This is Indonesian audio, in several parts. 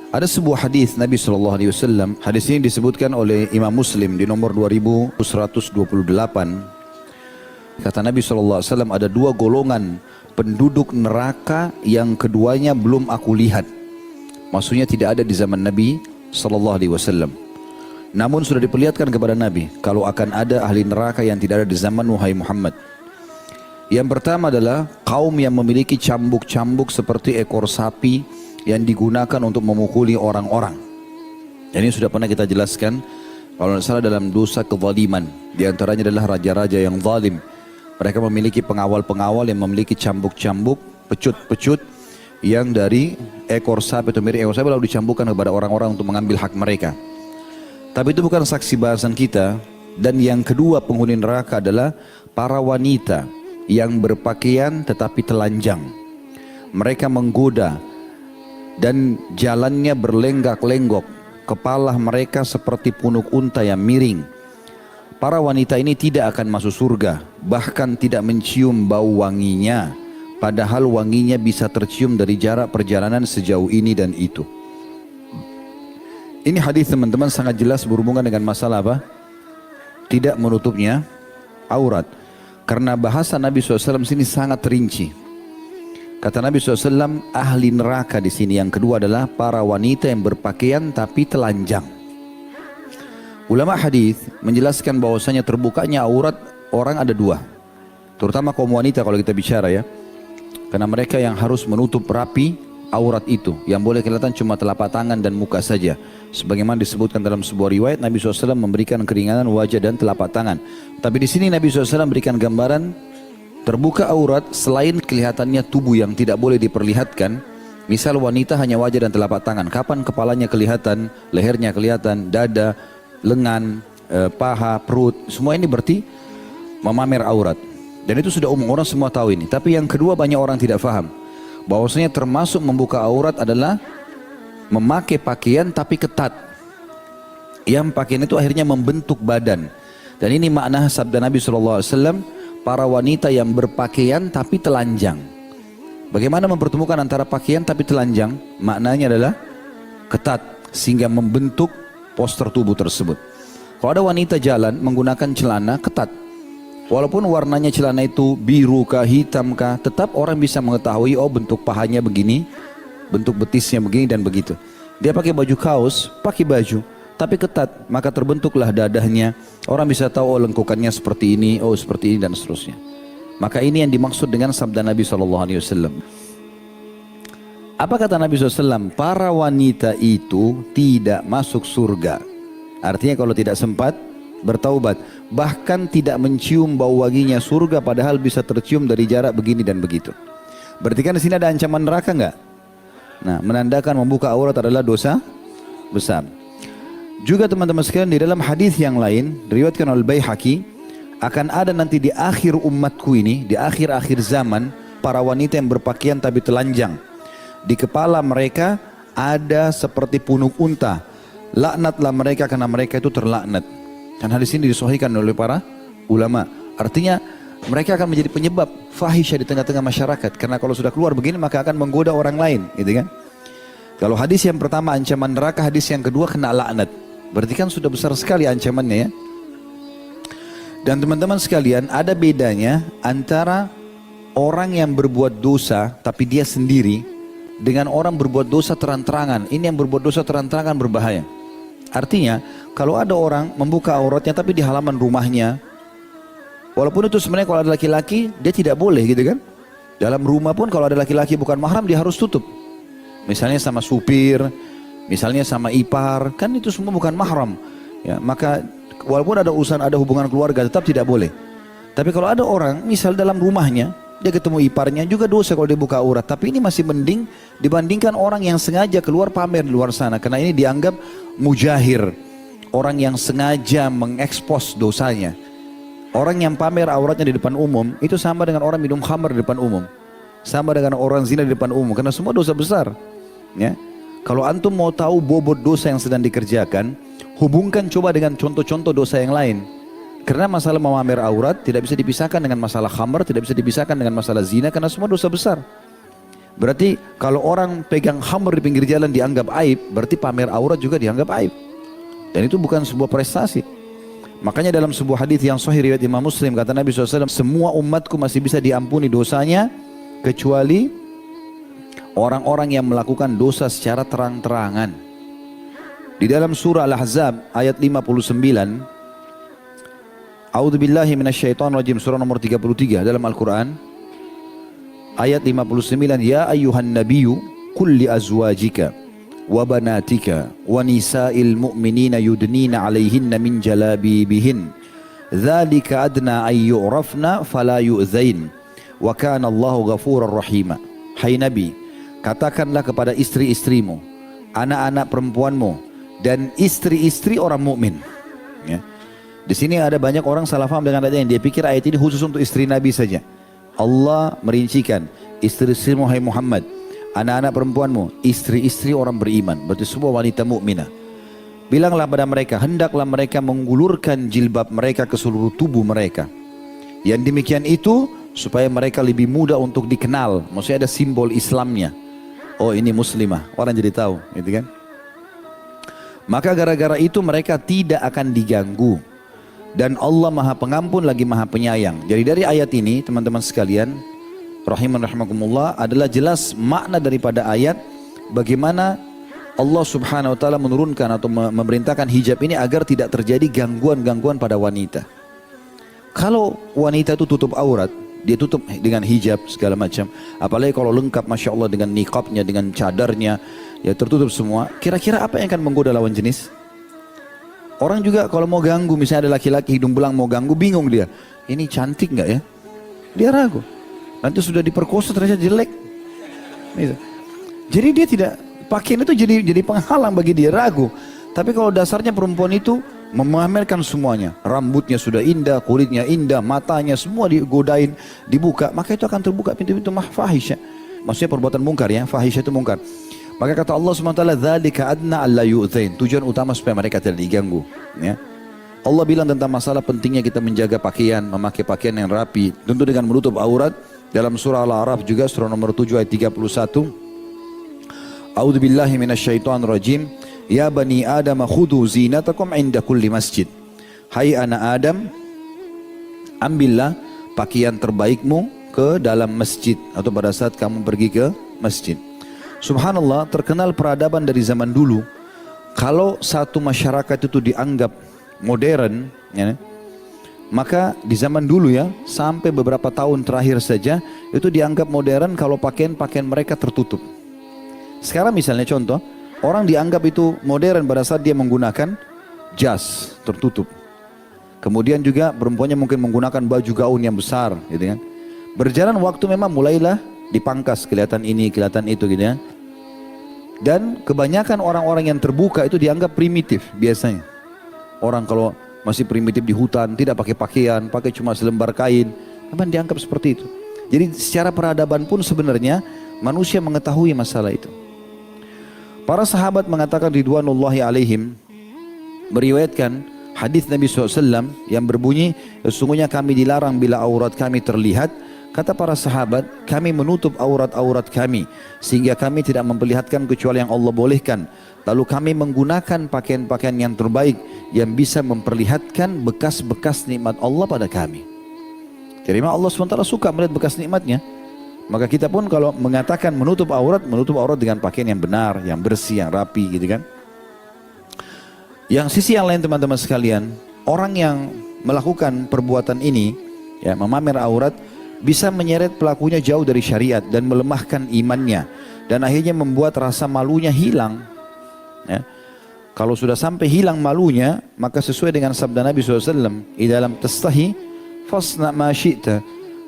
Ada sebuah hadis Nabi SAW, hadis ini disebutkan oleh Imam Muslim di nomor 2128. Kata Nabi SAW, ada dua golongan penduduk neraka yang keduanya belum aku lihat. Maksudnya tidak ada di zaman Nabi SAW. Namun sudah diperlihatkan kepada Nabi, kalau akan ada ahli neraka yang tidak ada di zaman wahai Muhammad. Yang pertama adalah kaum yang memiliki cambuk-cambuk seperti ekor sapi yang digunakan untuk memukuli orang-orang. Dan ini sudah pernah kita jelaskan, kalau tidak salah dalam dosa kezaliman. Di antaranya adalah raja-raja yang zalim. Mereka memiliki pengawal-pengawal yang memiliki cambuk-cambuk, pecut-pecut yang dari ekor sapi atau mirip ekor sapi lalu dicambukkan kepada orang-orang untuk mengambil hak mereka. Tapi itu bukan saksi bahasan kita. Dan yang kedua penghuni neraka adalah para wanita yang berpakaian tetapi telanjang. Mereka menggoda dan jalannya berlenggak-lenggok, kepala mereka seperti punuk unta yang miring. Para wanita ini tidak akan masuk surga, bahkan tidak mencium bau wanginya, padahal wanginya bisa tercium dari jarak perjalanan sejauh ini dan itu. Ini hadis teman-teman sangat jelas berhubungan dengan masalah apa? Tidak menutupnya aurat. Karena bahasa Nabi SAW sini sangat rinci. Kata Nabi SAW, ahli neraka di sini yang kedua adalah para wanita yang berpakaian tapi telanjang. Ulama hadis menjelaskan bahwasanya terbukanya aurat orang ada dua, terutama kaum wanita kalau kita bicara ya, karena mereka yang harus menutup rapi aurat itu, yang boleh kelihatan cuma telapak tangan dan muka saja. Sebagaimana disebutkan dalam sebuah riwayat, Nabi SAW memberikan keringanan wajah dan telapak tangan. Tapi di sini Nabi SAW memberikan gambaran terbuka aurat selain kelihatannya tubuh yang tidak boleh diperlihatkan. Misal wanita hanya wajah dan telapak tangan. Kapan kepalanya kelihatan, lehernya kelihatan, dada, lengan, paha, perut. Semua ini berarti memamer aurat. Dan itu sudah umum, orang semua tahu ini. Tapi yang kedua banyak orang tidak faham. Bahwasanya termasuk membuka aurat adalah memakai pakaian tapi ketat. Yang pakaian itu akhirnya membentuk badan. Dan ini makna sabda Nabi SAW, para wanita yang berpakaian tapi telanjang. Bagaimana mempertemukan antara pakaian tapi telanjang? Maknanya adalah ketat sehingga membentuk poster tubuh tersebut. Kalau ada wanita jalan menggunakan celana ketat, walaupun warnanya celana itu biru kah, hitam kah, tetap orang bisa mengetahui, oh bentuk pahanya begini, bentuk betisnya begini dan begitu. Dia pakai baju kaos, pakai baju tapi ketat, maka terbentuklah dadahnya. Orang bisa tahu, oh lengkukannya seperti ini, oh seperti ini dan seterusnya. Maka ini yang dimaksud dengan sabda Nabi SAW. Apa kata Nabi SAW? Para wanita itu tidak masuk surga. Artinya kalau tidak sempat bertaubat, bahkan tidak mencium bau wanginya surga, padahal bisa tercium dari jarak begini dan begitu. Berarti kan di sini ada ancaman neraka enggak? Nah, menandakan membuka aurat adalah dosa besar. Juga teman-teman sekalian, di dalam hadis yang lain diriwayatkan oleh Baihaqi, akan ada nanti di akhir umatku ini, di akhir-akhir zaman, para wanita yang berpakaian tapi telanjang. Di kepala mereka ada seperti punuk unta. Laknatlah mereka karena mereka itu terlaknat. Dan hadis ini disahihkan oleh para ulama. Artinya mereka akan menjadi penyebab fahisyah di tengah-tengah masyarakat. Karena kalau sudah keluar begini maka akan menggoda orang lain, gitu kan? Kalau hadis yang pertama ancaman neraka, hadis yang kedua kena laknat. Berarti kan sudah besar sekali ancamannya ya. Dan teman-teman sekalian, ada bedanya antara orang yang berbuat dosa tapi dia sendiri dengan orang berbuat dosa terang-terangan. Ini yang berbuat dosa terang-terangan berbahaya. Artinya kalau ada orang membuka auratnya tapi di halaman rumahnya, walaupun itu sebenarnya kalau ada laki-laki dia tidak boleh, gitu kan. Dalam rumah pun kalau ada laki-laki bukan mahram dia harus tutup. Misalnya sama supir, misalnya sama ipar, kan itu semua bukan mahram ya. Maka walaupun ada urusan, ada hubungan keluarga, tetap tidak boleh. Tapi kalau ada orang misal dalam rumahnya dia ketemu iparnya, juga dosa kalau dia buka aurat. Tapi ini masih mending dibandingkan orang yang sengaja keluar pamer di luar sana, karena ini dianggap mujahir, orang yang sengaja mengekspos dosanya. Orang yang pamer auratnya di depan umum itu sama dengan orang minum khamr di depan umum, sama dengan orang zina di depan umum, karena semua dosa besar ya. Kalau antum mau tahu bobot dosa yang sedang dikerjakan, hubungkan coba dengan contoh-contoh dosa yang lain. Karena masalah memamer aurat tidak bisa dipisahkan dengan masalah khamr, tidak bisa dipisahkan dengan masalah zina, karena semua dosa besar. Berarti kalau orang pegang khamr di pinggir jalan dianggap aib, berarti pamer aurat juga dianggap aib. Dan itu bukan sebuah prestasi. Makanya dalam sebuah hadis yang sahih riwayat Imam Muslim, kata Nabi SAW, semua umatku masih bisa diampuni dosanya kecuali orang-orang yang melakukan dosa secara terang-terangan. Di dalam surah Al-Ahzab ayat 59, A'udzubillahi minasyaitonirrajim, surah nomor 33 dalam Al-Quran, ayat 59, Ya ayyuhan nabiyyu qul li azwajika wa banatika wa nisa'il mu'minina yudnina 'alaihinna min jalabibihin dzalika adna ay yu'rafna fala yu'zain wa kana Allahu ghafurar rahima. Hai Nabi, katakanlah kepada istri-istrimu, anak-anak perempuanmu, dan istri-istri orang mukmin. Ya. Di sini ada banyak orang salah paham dengan ayat ini. Dia pikir ayat ini khusus untuk istri Nabi saja. Allah merincikan, istri-istrimu hai Muhammad, anak-anak perempuanmu, istri-istri orang beriman, berarti semua wanita mukminah. Bilanglah pada mereka, hendaklah mereka menggulurkan jilbab mereka ke seluruh tubuh mereka. Yang demikian itu supaya mereka lebih mudah untuk dikenal. Maksudnya ada simbol Islamnya. Oh ini muslimah, orang jadi tahu, gitu kan? Maka gara-gara itu mereka tidak akan diganggu. Dan Allah Maha Pengampun lagi Maha Penyayang. Jadi dari ayat ini teman-teman sekalian, rahimakumullah, adalah jelas makna daripada ayat bagaimana Allah Subhanahu wa taala menurunkan atau memerintahkan hijab ini agar tidak terjadi gangguan-gangguan pada wanita. Kalau wanita itu tutup aurat, dia tutup dengan hijab segala macam, apalagi kalau lengkap Masya Allah dengan niqabnya, dengan cadarnya, ya tertutup semua, kira-kira apa yang akan menggoda lawan jenis? Orang juga kalau mau ganggu, misalnya ada laki-laki hidung belang mau ganggu, bingung dia, ini cantik nggak ya? Dia ragu. Nanti sudah diperkosa ternyata jelek. Gitu. Jadi dia tidak, pakaian itu jadi penghalang bagi dia, ragu. Tapi kalau dasarnya perempuan itu memamerkan semuanya, rambutnya sudah indah, kulitnya indah, matanya semua digodain, dibuka, maka itu akan terbuka pintu-pintu fahisya. Maksudnya perbuatan mungkar ya, fahisya itu mungkar. Maka kata Allah SWT, dzalika adna alla yu'zain, tujuan utama supaya mereka tidak diganggu. Ya. Allah bilang tentang masalah pentingnya kita menjaga pakaian, memakai pakaian yang rapi, tentu dengan menutup aurat. Dalam surah Al-A'raf juga surah nomor 7 ayat 31. A'udzubillahi minasyaitonirrajim. Ya bani Adam khudhu zinatakum inda kulli masjid. Hai anak Adam, ambillah pakaian terbaikmu ke dalam masjid atau pada saat kamu pergi ke masjid. Subhanallah, terkenal peradaban dari zaman dulu. Kalau satu masyarakat itu dianggap modern, ya, maka di zaman dulu ya, sampai beberapa tahun terakhir saja, itu dianggap modern kalau pakaian-pakaian mereka tertutup. Sekarang misalnya contoh, orang dianggap itu modern pada saat dia menggunakan jas tertutup. Kemudian juga perempuannya mungkin menggunakan baju gaun yang besar, gitu kan. Berjalan waktu memang mulailah dipangkas, kelihatan ini, kelihatan itu, gitu ya. Dan kebanyakan orang-orang yang terbuka itu dianggap primitif biasanya. Orang kalau masih primitif di hutan, tidak pakai pakaian, pakai cuma selembar kain, memang dianggap seperti itu. Jadi secara peradaban pun sebenarnya manusia mengetahui masalah itu. Para sahabat mengatakan ridwanullahi alaihim, meriwayatkan hadis Nabi SAW yang berbunyi, sesungguhnya kami dilarang bila aurat kami terlihat. Kata para sahabat, kami menutup aurat-aurat kami sehingga kami tidak memperlihatkan kecuali yang Allah bolehkan. Lalu kami menggunakan pakaian-pakaian yang terbaik yang bisa memperlihatkan bekas-bekas nikmat Allah pada kami. Jadi memang Allah SWT suka melihat bekas nikmatnya. Maka kita pun kalau mengatakan menutup aurat dengan pakaian yang benar, yang bersih, yang rapi, gitu kan. Yang sisi yang lain teman-teman sekalian, orang yang melakukan perbuatan ini, ya, memamer aurat, bisa menyeret pelakunya jauh dari syariat dan melemahkan imannya, dan akhirnya membuat rasa malunya hilang. Ya. Kalau sudah sampai hilang malunya, maka sesuai dengan sabda Nabi SAW, di dalam tastahi fasna ma syi'ta.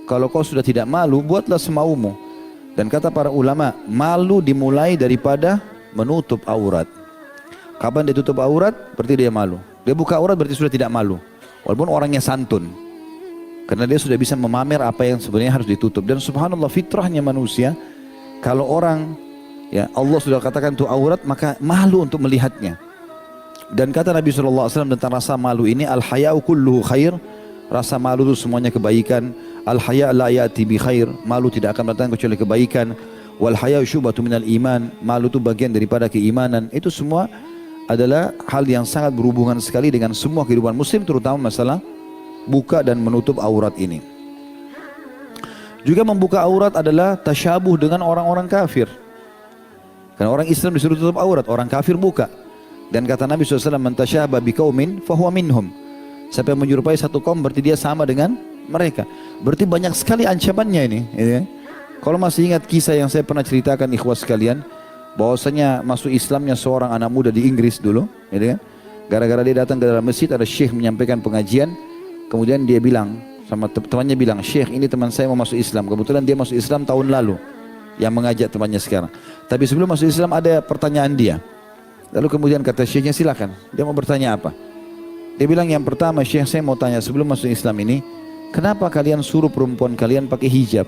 Kalau kau sudah tidak malu, buatlah semaumu. Dan kata para ulama, malu dimulai daripada menutup aurat. Kapan dia tutup aurat, berarti dia malu. Dia buka aurat, berarti sudah tidak malu. Walaupun orangnya santun. Karena dia sudah bisa memamer apa yang sebenarnya harus ditutup. Dan subhanallah, fitrahnya manusia, kalau orang, ya Allah sudah katakan itu aurat, maka malu untuk melihatnya. Dan kata Nabi SAW tentang rasa malu ini, al-haya'u kulluhu khair. Rasa malu itu semuanya kebaikan. Al-haya' la ya'ti bi khair. Malu tidak akan datang kecuali kebaikan. Wal haya'u syubatu minal iman. Malu itu bagian daripada keimanan. Itu semua adalah hal yang sangat berhubungan sekali dengan semua kehidupan muslim, terutama masalah buka dan menutup aurat ini. Juga membuka aurat adalah tasyabuh dengan orang-orang kafir. Karena orang Islam disuruh tutup aurat, orang kafir buka. Dan kata Nabi SAW, man tasyabba biqaumin fahuwa minhum. Siapa yang menyerupai satu kaum berarti dia sama dengan mereka. Berarti banyak sekali ancamannya ini. Ya. Kalau masih ingat kisah yang saya pernah ceritakan ikhwah sekalian, bahwasanya masuk Islamnya seorang anak muda di Inggris dulu, ya kan? Gara-gara dia datang ke dalam masjid, ada syekh menyampaikan pengajian, kemudian dia bilang sama temannya bilang, syekh ini teman saya mau masuk Islam. Kebetulan dia masuk Islam tahun lalu, yang mengajak temannya sekarang. Tapi sebelum masuk Islam ada pertanyaan dia. Lalu kemudian kata syekhnya, silakan, dia mau bertanya apa? Dia bilang, yang pertama syekh, saya mau tanya sebelum masuk Islam ini, kenapa kalian suruh perempuan kalian pakai hijab?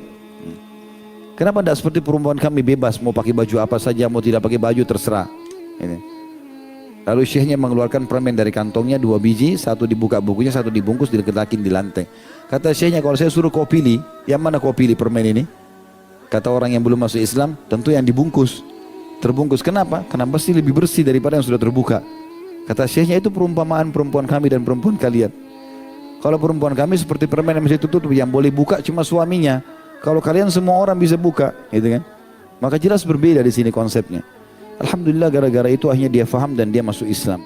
Kenapa tidak seperti perempuan kami bebas, mau pakai baju apa saja, mau tidak pakai baju terserah? Ini. Lalu syekhnya mengeluarkan permen dari kantongnya 2 biji, satu dibuka bukunya, satu dibungkus, diletakin di lantai. Kata syekhnya, kalau saya suruh kau pilih, yang mana kau pilih permen ini? Kata orang yang belum masuk Islam, tentu yang dibungkus. Terbungkus. Kenapa? Karena pasti lebih bersih daripada yang sudah terbuka. Kata syekhnya, itu perumpamaan perempuan kami dan perempuan kalian. Kalau perempuan kami seperti permen yang mesti tutup, yang boleh buka cuma suaminya. Kalau kalian semua orang bisa buka, gitu kan? Maka jelas berbeda di sini konsepnya. Alhamdulillah gara-gara itu akhirnya dia faham dan dia masuk Islam.